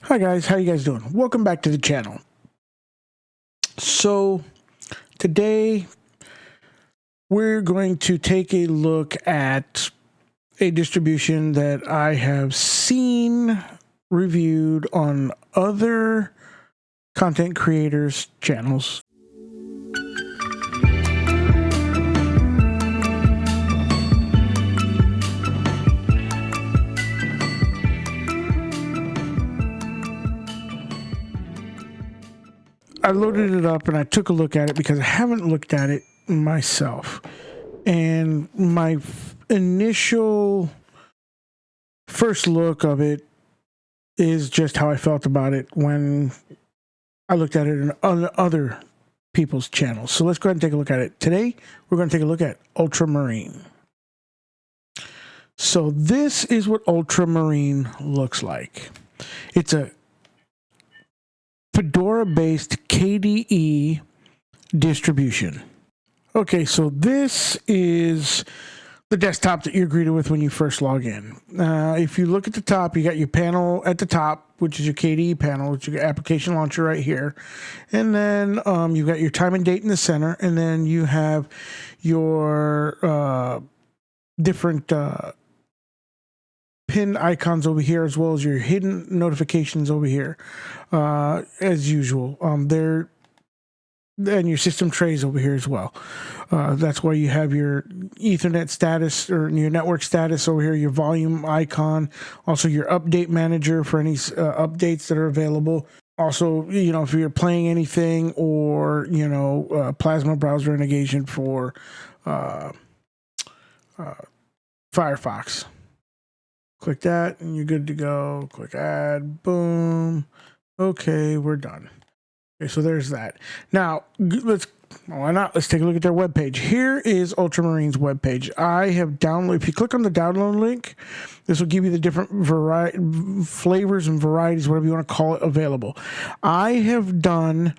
Hi guys, how you guys doing? Welcome back to the channel. So today we're going to take a look at a distribution that I have seen reviewed on other content creators' channels. I loaded it up and I took a look at it because I haven't looked at it myself. And my initial first look of it is just how I felt about it when I looked at it on other people's channels. So let's go ahead and take a look at it. Today, we're going to take a look at Ultramarine. So this is what Ultramarine looks like. It's a Fedora-based KDE distribution. Okay, so this is the desktop that you're greeted with when you first log in. If you look at the top, you got your panel at the top, which is your KDE panel, which is your application launcher right here. And then you've got your time and date in the center, and then you have your different pinned icons over here, as well as your hidden notifications over here, as usual. And your system trays over here as well. That's why you have your Ethernet status or your network status over here, your volume icon, also your update manager for any updates that are available. Also, you know, if you're playing anything, or, you know, Plasma browser integration for Firefox. Click that and you're good to go. Click add, boom. Okay, we're done. Okay, so there's that. Now, let's take a look at their webpage. Here is Ultramarine's webpage. I have downloaded, if you click on the download link, this will give you the different flavors and varieties, whatever you want to call it, available. I have done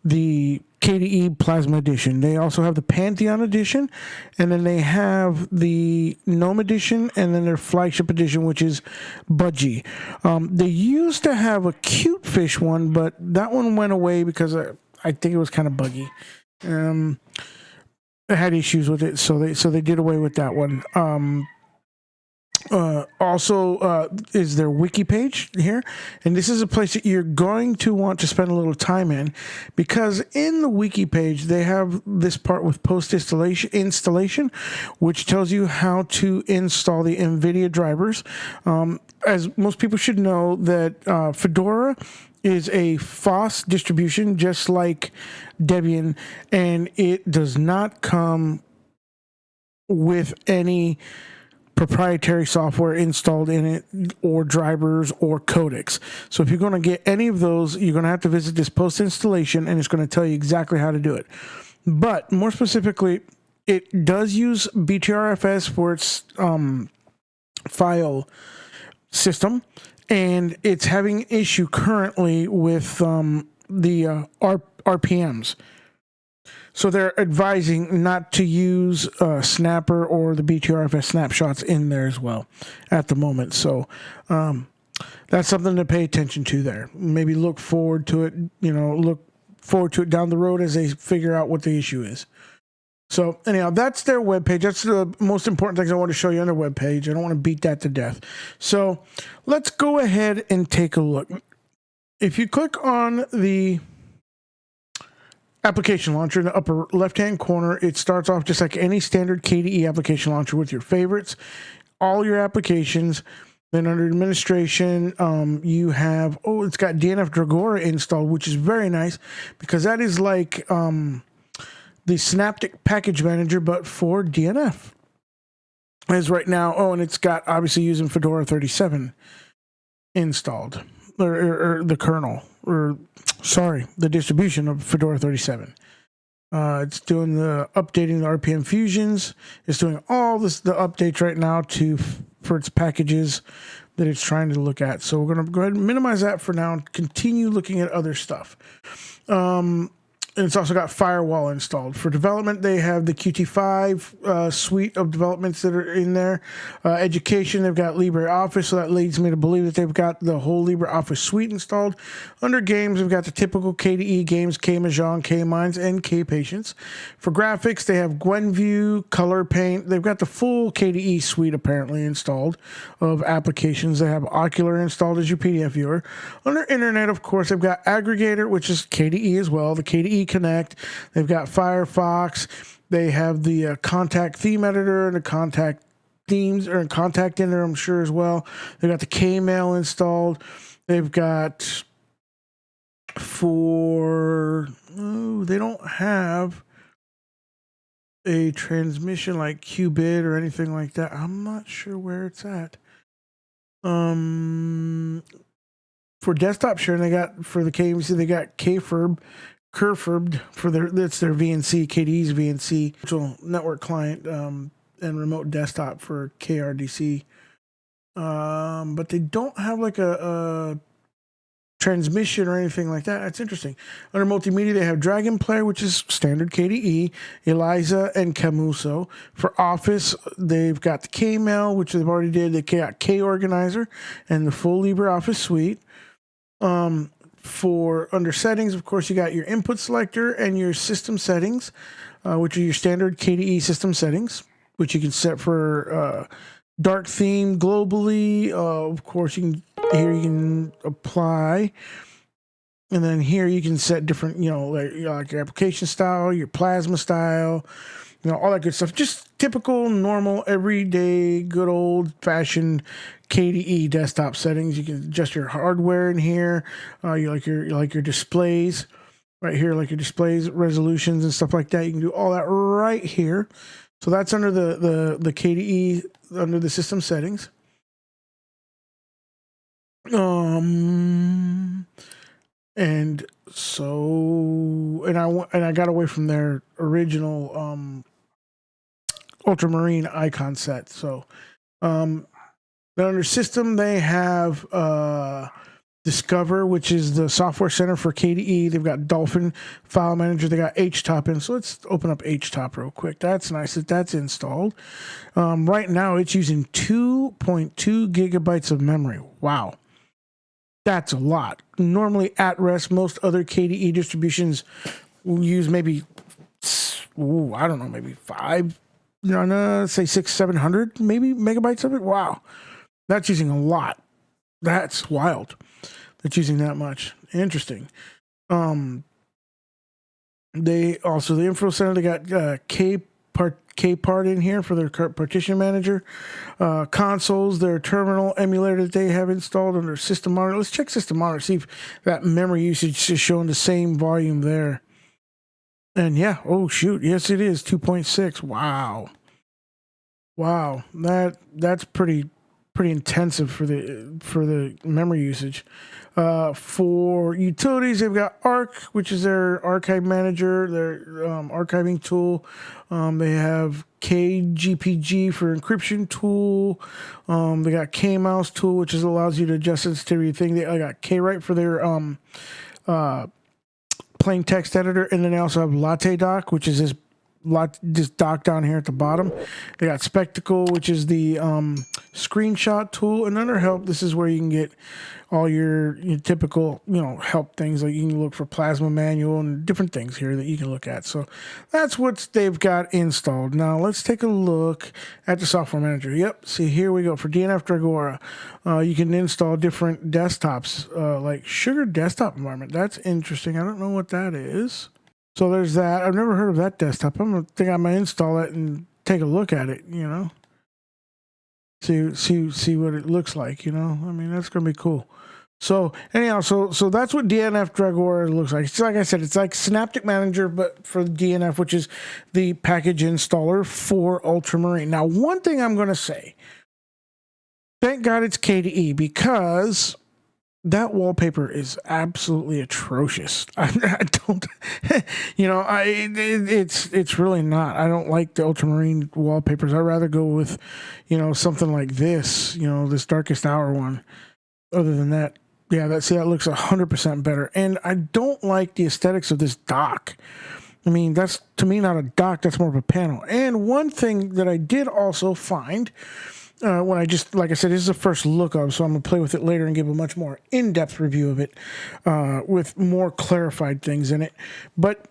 the KDE Plasma Edition. They also have the Pantheon Edition, and then they have the Gnome Edition, and then their flagship edition, which is Budgie. They used to have a Cute Fish one, but that one went away because I think it was kind of buggy. I had issues with it, so they did away with that one. Also is their wiki page here, and this is a place that you're going to want to spend a little time in, because in the wiki page they have this part with post installation, which tells you how to install the NVIDIA drivers. As most people should know, that Fedora is a FOSS distribution, just like Debian, and it does not come with any proprietary software installed in it, or drivers or codecs. So if you're going to get any of those, you're going to have to visit this post installation, and it's going to tell you exactly how to do it. But more specifically, it does use BTRFS for its file system, and it's having an issue currently with the RPMs. So they're advising not to use Snapper or the BTRFS snapshots in there as well at the moment. So that's something to pay attention to there. Maybe look forward to it, look forward to it down the road as they figure out what the issue is. So anyhow, that's their webpage. That's the most important things I want to show you on their webpage. I don't want to beat that to death. So let's go ahead and take a look. If you click on the application launcher in the upper left-hand corner, it starts off just like any standard KDE application launcher with your favorites, all your applications. Then under administration, you have, it's got DNF Dragora installed, which is very nice, because that is like the Synaptic Package Manager, but for DNF. As right now, and it's got, obviously, using Fedora 37 installed, or the kernel, the distribution of Fedora 37. It's doing updating the RPM fusions. It's doing all the updates right now for its packages that it's trying to look at. So we're going to go ahead and minimize that for now and continue looking at other stuff. And it's also got Firewall installed. For development, they have the Qt5 suite of developments that are in there. Education, they've got LibreOffice, so that leads me to believe that they've got the whole LibreOffice suite installed. Under games, they've got the typical KDE games, Kmahjong, Kmines, and Kpatience. For graphics, they have Gwenview, Color Paint. They've got the full KDE suite apparently installed of applications. They have Ocular installed as your PDF viewer. Under internet, of course, they've got Aggregator, which is KDE as well, the KDE Connect. They've got Firefox. They have the Contact Theme Editor and the Contact Themes, or Contact in there, I'm sure, as well. They've got the Kmail installed. They've got they don't have a transmission like Qubit or anything like that. I'm not sure where it's at. For desktop sharing, they got, for the KMC, they got Kerfurbed for that's their VNC, KDE's VNC, virtual network client, and remote desktop for KRDC. But they don't have like a transmission or anything like that. That's interesting. Under multimedia, they have Dragon Player, which is standard KDE, Eliza, and Camuso. For Office, they've got the Kmail, which they've already did. They got K-Organizer and the full LibreOffice suite. For under settings, of course, you got your input selector and your system settings, which are your standard KDE system settings, which you can set for dark theme globally. Of course, you can apply, and then here you can set different, like your application style, your plasma style, all that good stuff. Just typical, normal, everyday, good old-fashioned KDE desktop settings. You can adjust your hardware in here. You like your displays right here, like your displays, resolutions, and stuff like that. You can do all that right here. So that's under the KDE, under the system settings. And I got away from their original Ultramarine icon set. So then under system, they have Discover, which is the software center for KDE. They've got Dolphin File Manager. They got HTOP in. So let's open up HTOP real quick. That's nice that that's installed. Right now, it's using 2.2 gigabytes of memory. Wow. That's a lot. Normally at rest, most other KDE distributions will use maybe, maybe 5, say 600-700 maybe megabytes of it. Wow. That's using a lot. That's wild. That's using that much. Interesting. They also, the Info Center, they got Kpart in here for their partition manager. Consoles, their terminal emulator that they have installed under System Monitor. Let's check System Monitor, see if that memory usage is showing the same volume there. And yeah, oh shoot, yes it is, 2.6. Wow. Wow, that's pretty intensive for the memory usage. For utilities, they've got Arc, which is their archive manager, their archiving tool. They have KGPG for encryption tool. They got KMouse tool, which allows you to adjust sensitivity thing. They got KWrite for their plain text editor, and then they also have Latte Doc, which is this dock down here at the bottom. They got Spectacle, which is the screenshot tool, and under help, this is where you can get all your typical help things, like you can look for Plasma Manual and different things here that you can look at. So that's what they've got installed. Now let's take a look at the software manager. Yep, see, here we go. For DNF Dragora, you can install different desktops, like Sugar Desktop Environment. That's interesting. I don't know what that is. So there's that. I've never heard of that desktop. I'm gonna think I might install it and take a look at it. See what it looks like. I mean, that's gonna be cool. So anyhow, so that's what DNF Dragora looks like. It's like I said, it's like Synaptic Manager, but for DNF, which is the package installer for Ultramarine. Now, one thing I'm gonna say, thank God it's KDE, because that wallpaper is absolutely atrocious. I don't, it's really not. I don't like the Ultramarine wallpapers. I'd rather go with, something like this, this Darkest Hour one. Other than that, Yeah, that looks 100% better. And I don't like the aesthetics of this dock. I mean, that's, to me, not a dock. That's more of a panel. And one thing that I did also find when I just, like I said, this is the first look of, so I'm going to play with it later and give a much more in-depth review of it with more clarified things in it. But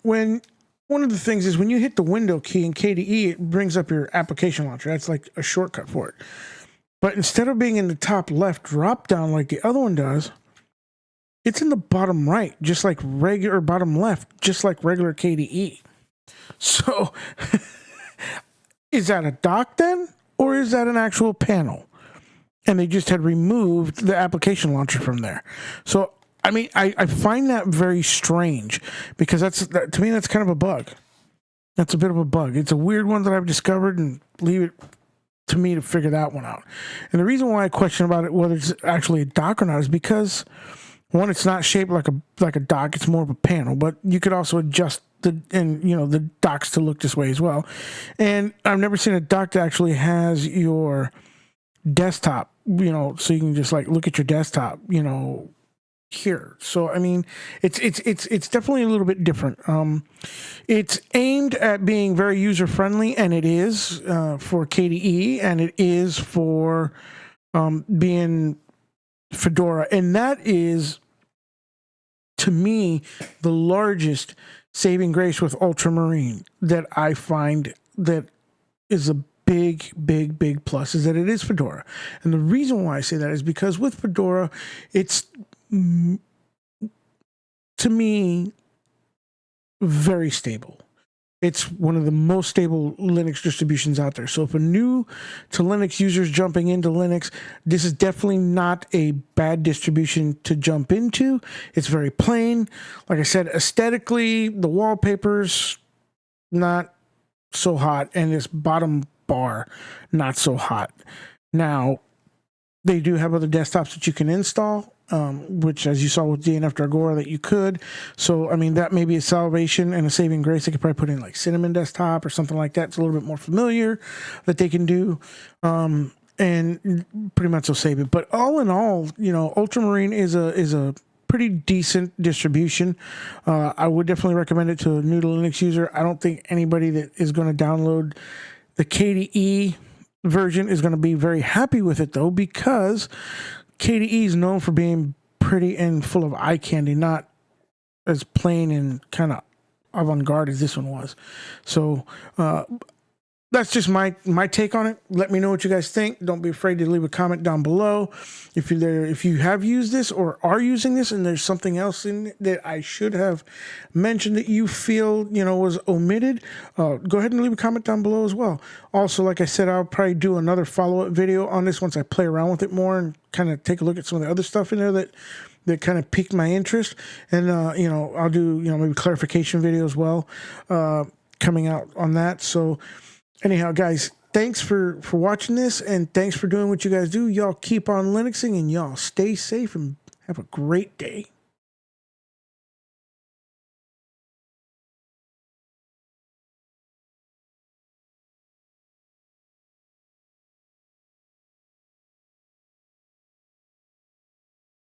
one of the things is when you hit the window key in KDE, it brings up your application launcher. That's like a shortcut for it. But instead of being in the top left drop down like the other one does, it's in the bottom right, just like regular, bottom left, just like regular KDE. So is that a dock then? Or is that an actual panel? And they just had removed the application launcher from there. So, I mean, I find that very strange because to me, that's kind of a bug. That's a bit of a bug. It's a weird one that I've discovered, and leave it to me to figure that one out. And the reason why I question about it, whether it's actually a dock or not, is because, one, it's not shaped like a dock. It's more of a panel, but you could also adjust the docks to look this way as well. And I've never seen a dock that actually has your desktop, so you can just like look at your desktop, here. So I mean, it's definitely a little bit different. It's aimed at being very user friendly, and it is for KDE, and it is for being Fedora, and that is, to me, the largest saving grace with Ultramarine that I find that is a big plus, is that it is Fedora. And the reason why I say that is because with Fedora, it's, to me, very stable. It's one of the most stable Linux distributions out there. So for new to Linux users jumping into Linux, this is definitely not a bad distribution to jump into. It's very plain. Like I said, aesthetically, the wallpapers, not so hot. And this bottom bar, not so hot. Now, they do have other desktops that you can install, which, as you saw with DNF Dragora, that you could. So, I mean, that may be a salvation and a saving grace. They could probably put in like Cinnamon Desktop or something like that. It's a little bit more familiar that they can do. And pretty much will save it. But all in all, Ultramarine is a pretty decent distribution. I would definitely recommend it to a new to Linux user. I don't think anybody that is going to download the KDE version is going to be very happy with it, though, because KDE is known for being pretty and full of eye candy, not as plain and kind of avant-garde as this one was. So that's just my take on it. Let me know what you guys think. Don't be afraid to leave a comment down below. If you have used this or are using this and there's something else in it that I should have mentioned that you feel, was omitted, go ahead and leave a comment down below as well. Also, like I said, I'll probably do another follow-up video on this once I play around with it more and kind of take a look at some of the other stuff in there that kind of piqued my interest. And, I'll do, maybe clarification video as well coming out on that. So anyhow, guys, thanks for watching this, and thanks for doing what you guys do. Y'all keep on Linuxing, and y'all stay safe and have a great day.